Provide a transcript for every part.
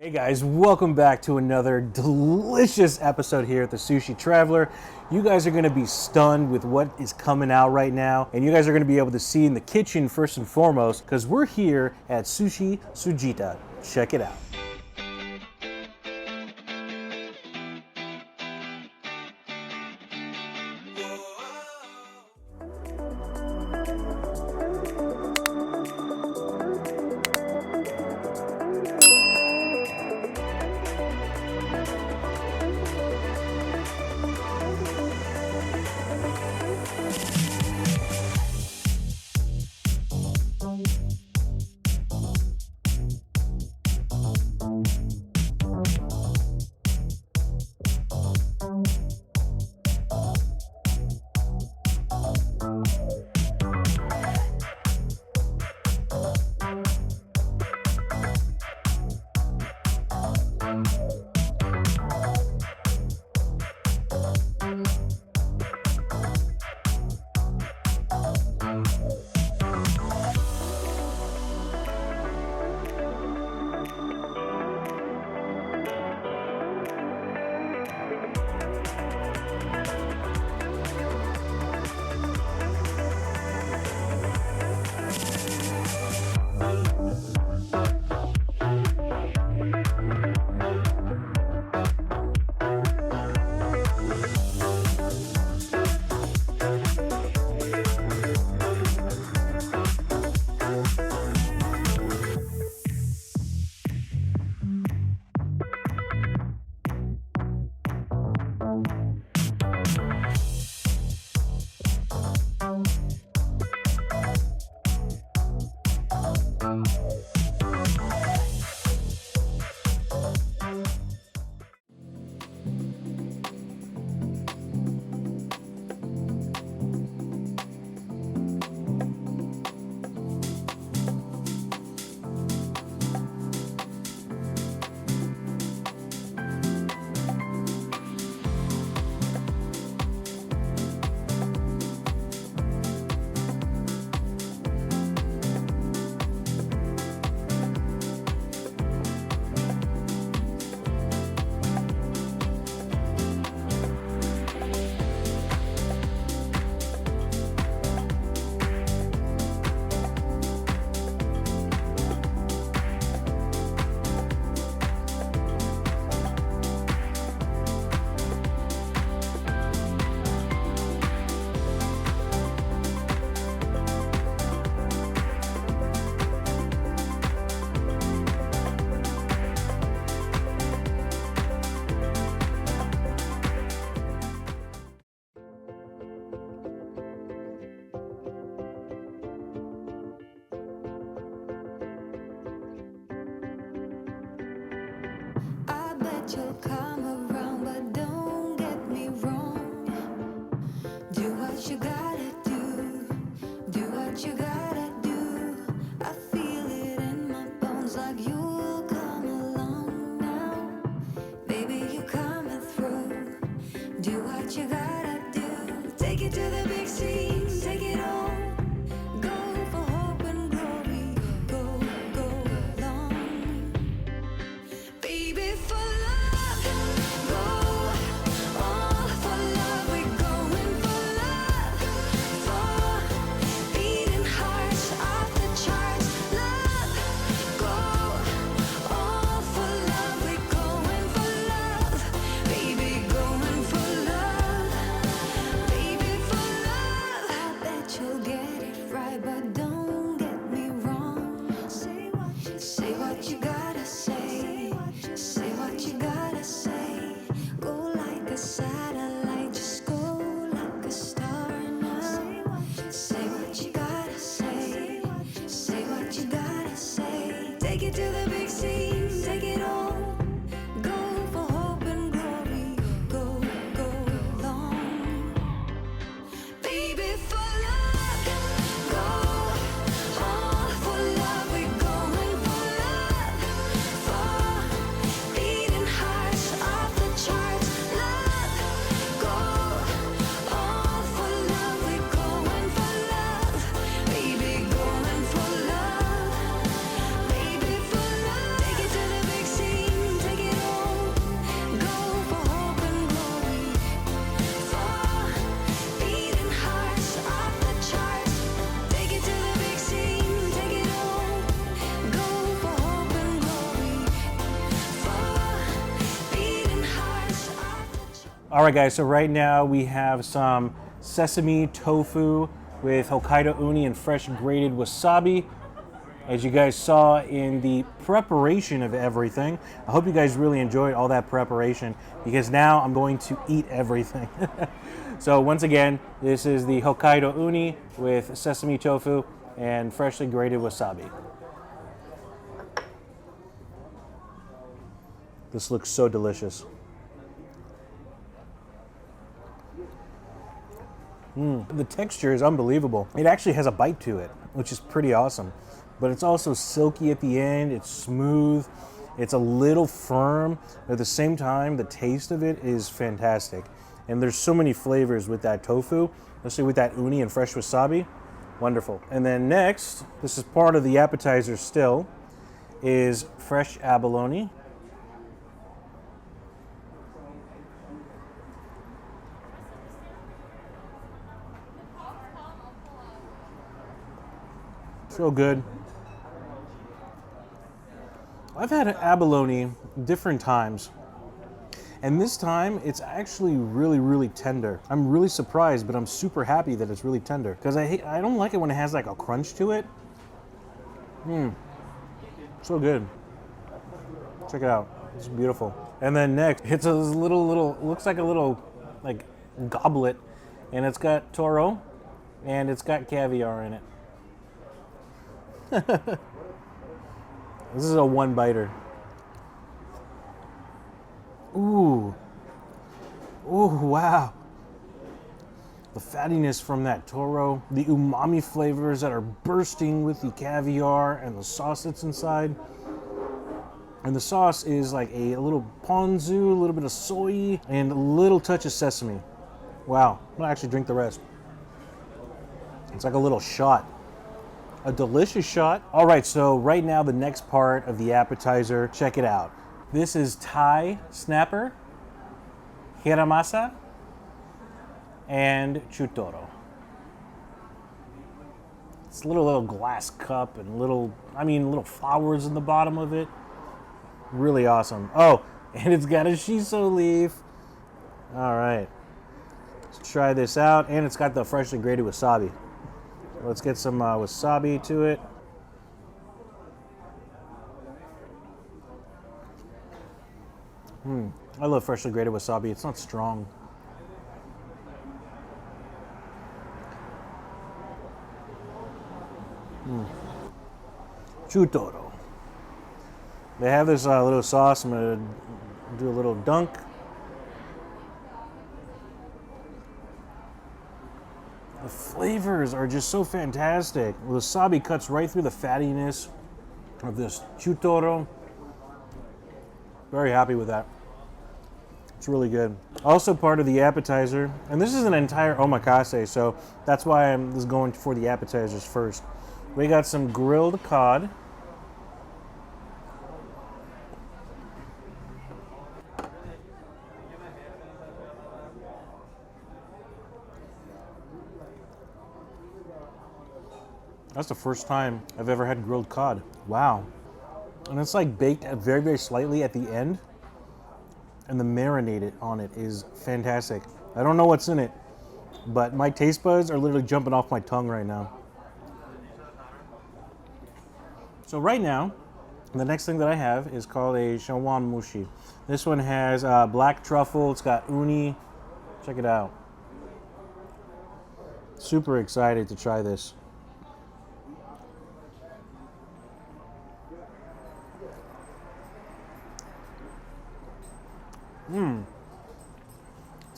Hey guys, welcome back to another delicious episode here at the Sushi Traveler. You guys are going to be stunned with what is coming out right now, and you guys are going to be able to see in the kitchen first and foremost, because we're here at Sushi Tsujita. Check it out. You'll come around, but don't get me wrong. Do what you gotta do. Do what you gotta do. I feel it in my bones like you'll come along now. Baby, you coming through. Do what you gotta do. Take it to the big scene. Take it all. Go for hope and glory. Go long. Baby, for love. All right, guys, so right now we have some sesame tofu with Hokkaido uni and fresh grated wasabi. As you guys saw in the preparation of everything, I hope you guys really enjoyed all that preparation because now I'm going to eat everything. So once again, this is the Hokkaido uni with sesame tofu and freshly grated wasabi. This looks so delicious. The texture is unbelievable. It actually has a bite to it, which is pretty awesome. But it's also silky at the end, it's smooth, it's a little firm. At the same time, the taste of it is fantastic. And there's so many flavors with that tofu, especially with that uni and fresh wasabi. Wonderful. And then next, this is part of the appetizer still, is fresh abalone. So good. I've had abalone different times, and this time it's actually really, really tender. I'm really surprised, but I'm super happy that it's really tender because I don't like it when it has like a crunch to it. So good. Check it out. It's beautiful. And then next, it's a little looks like a little like goblet, and it's got toro, and it's got caviar in it. This is a one biter. Ooh. Ooh, wow. The fattiness from that toro, the umami flavors that are bursting with the caviar and the sauce that's inside. And the sauce is like a little ponzu, a little bit of soy, and a little touch of sesame. Wow. I'm gonna actually drink the rest. It's like a little shot. A delicious shot. All right, so right now the next part of the appetizer, check it out. This is Thai snapper, hiramasa, and chutoro. It's a little glass cup and little flowers in the bottom of it. Really awesome. Oh, and it's got a shiso leaf. All right, let's try this out. And it's got the freshly grated wasabi. Let's get some wasabi to it. I love freshly grated wasabi. It's not strong. Chutoro. They have this little sauce. I'm gonna do a little dunk. The flavors are just so fantastic. The wasabi cuts right through the fattiness of this chutoro. Very happy with that. It's really good. Also part of the appetizer, and this is an entire omakase, so that's why I'm just going for the appetizers first. We got some grilled cod. That's the first time I've ever had grilled cod. Wow. And it's like baked very, very slightly at the end. And the marinade on it is fantastic. I don't know what's in it, but my taste buds are literally jumping off my tongue right now. So right now, the next thing that I have is called a shawan mushi. This one has black truffle, it's got uni. Check it out. Super excited to try this.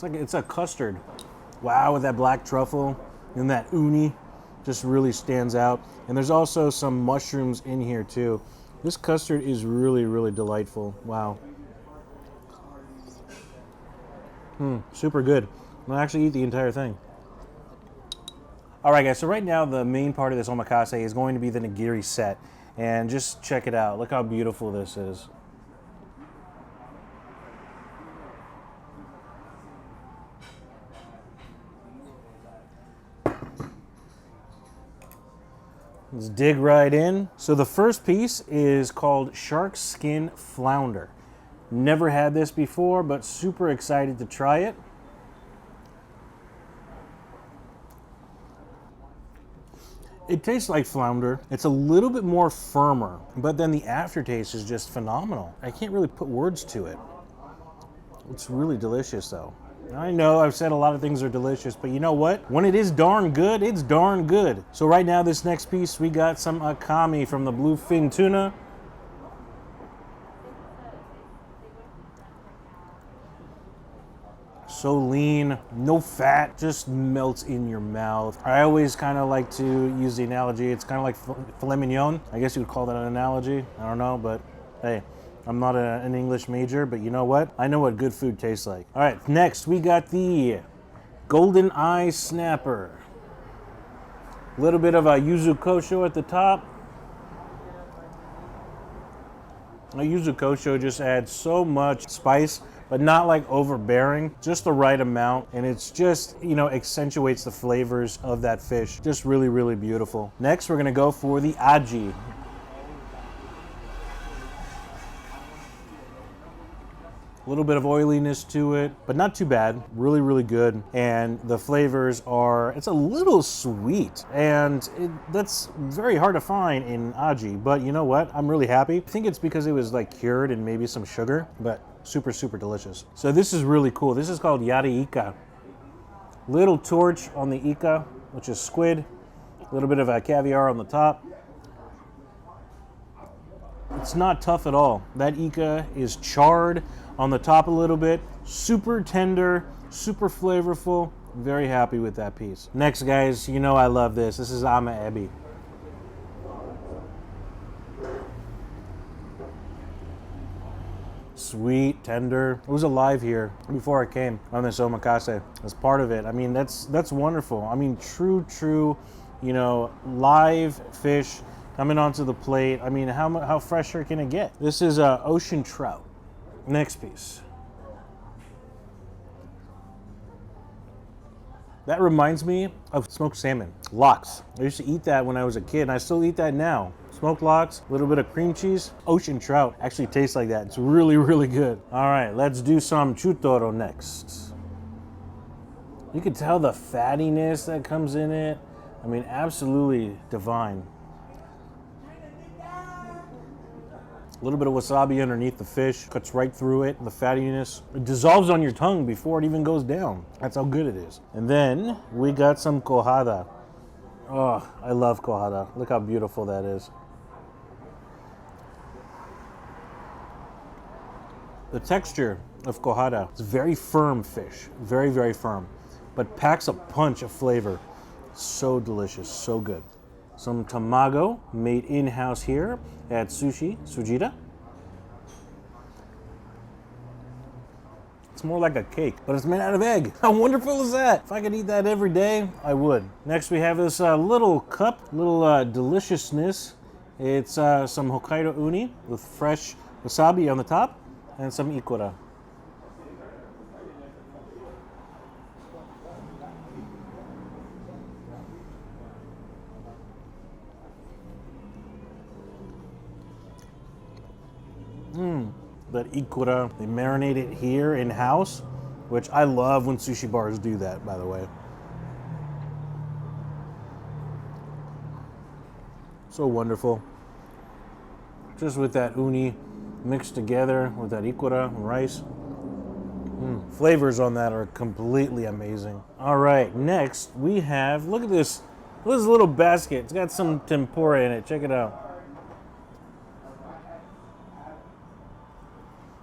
It's a custard. Wow, with that black truffle and that uni just really stands out. And there's also some mushrooms in here too. This custard is really, really delightful. Wow. Super good. I'm gonna actually eat the entire thing. All right, guys, so right now the main part of this omakase is going to be the nigiri set. And just check it out. Look how beautiful this is. Let's dig right in. So the first piece is called shark skin flounder. Never had this before, but super excited to try it. It tastes like flounder. It's a little bit more firmer, but then the aftertaste is just phenomenal. I can't really put words to it. It's really delicious though. I know I've said a lot of things are delicious, but you know what? When it is darn good, it's darn good. So right now, this next piece, we got some akami from the bluefin tuna. So lean, no fat, just melts in your mouth. I always kind of like to use the analogy, it's kind of like filet mignon. I guess you would call that an analogy. I don't know, but hey, I'm not an English major, but you know what? I know what good food tastes like. All right, next we got the golden eye snapper. A little bit of a yuzu kosho at the top. A yuzu kosho just adds so much spice, but not like overbearing, just the right amount. And it's just, you know, accentuates the flavors of that fish. Just really, really beautiful. Next, we're gonna go for the aji. A little bit of oiliness to it, but not too bad. Really, really good. And the flavors are, it's a little sweet. And that's very hard to find in aji, but you know what? I'm really happy. I think it's because it was like cured in maybe some sugar, but super, super delicious. So this is really cool. This is called yari ika. Little torch on the ika, which is squid. A little bit of a caviar on the top. It's not tough at all. That ika is charred on the top a little bit. Super tender, super flavorful. Very happy with that piece. Next, guys, you know I love this. This is ama ebi. Sweet, tender. It was alive here before I came on this omakase as part of it. I mean, that's wonderful. I mean, true, you know, live fish coming onto the plate. I mean, how fresher can it get? This is ocean trout. Next piece. That reminds me of smoked salmon, lox. I used to eat that when I was a kid, and I still eat that now. Smoked lox, a little bit of cream cheese. Ocean trout actually tastes like that. It's really, really good. All right, let's do some chutoro next. You can tell the fattiness that comes in it. I mean, absolutely divine. A little bit of wasabi underneath the fish, cuts right through it. The fattiness, it dissolves on your tongue before it even goes down. That's how good it is. And then we got some kohada. Oh, I love kohada. Look how beautiful that is. The texture of kohada is very firm fish, very, very firm, but packs a punch of flavor. So delicious, so good. Some tamago made in-house here at Sushi Tsujita. It's more like a cake, but it's made out of egg. How wonderful is that? If I could eat that every day, I would. Next, we have this little cup, little deliciousness. It's some Hokkaido uni with fresh wasabi on the top and some ikura. That ikura, they marinate it here in-house, which I love when sushi bars do that, by the way. So wonderful. Just with that uni mixed together with that ikura and rice. Flavors on that are completely amazing. All right, next we have, look at this. Look at this little basket. It's got some tempura in it. Check it out.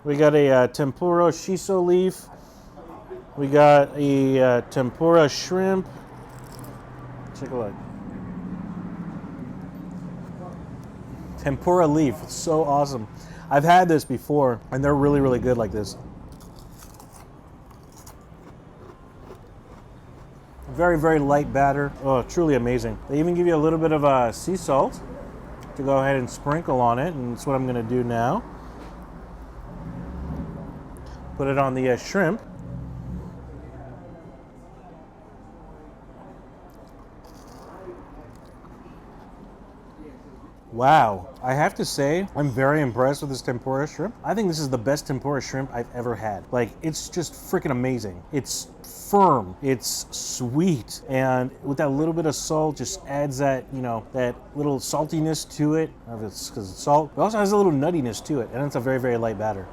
We got a tempura shiso leaf. We got a tempura shrimp. Take a look. Tempura leaf. It's so awesome. I've had this before, and they're really, really good like this. Very, very light batter. Oh, truly amazing. They even give you a little bit of sea salt to go ahead and sprinkle on it, and that's what I'm going to do now. Put it on the shrimp. Wow. I have to say, I'm very impressed with this tempura shrimp. I think this is the best tempura shrimp I've ever had. Like, it's just freaking amazing. It's firm, it's sweet, and with that little bit of salt just adds that, you know, that little saltiness to it. I don't know if it's because it's salt, but also has a little nuttiness to it, and it's a very, very light batter.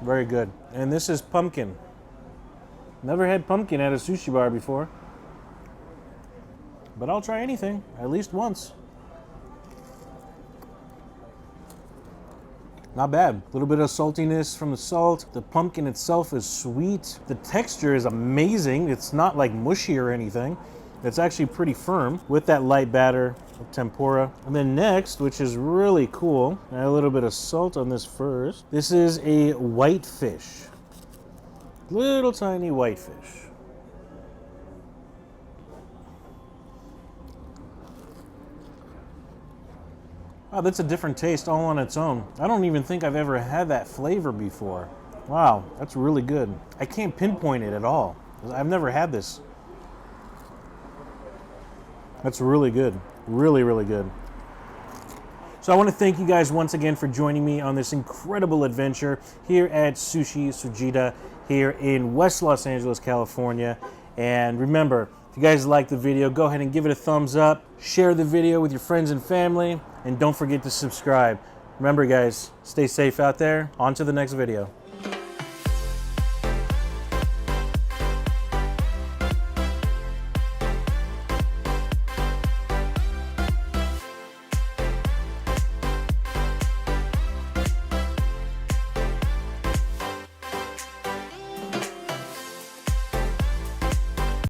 Very good. And this is pumpkin. Never had pumpkin at a sushi bar before, but I'll try anything, at least once. Not bad. A little bit of saltiness from the salt. The pumpkin itself is sweet. The texture is amazing. It's not like mushy or anything. It's actually pretty firm with that light batter of tempura. And then next, which is really cool, add a little bit of salt on this first. This is a whitefish. Little tiny whitefish. Wow, that's a different taste all on its own. I don't even think I've ever had that flavor before. Wow, that's really good. I can't pinpoint it at all. I've never had this. That's really good. Really, really good. So I want to thank you guys once again for joining me on this incredible adventure here at Sushi Tsujita here in West Los Angeles, California. And remember, if you guys liked the video, go ahead and give it a thumbs up, share the video with your friends and family, and don't forget to subscribe. Remember guys, stay safe out there. On to the next video.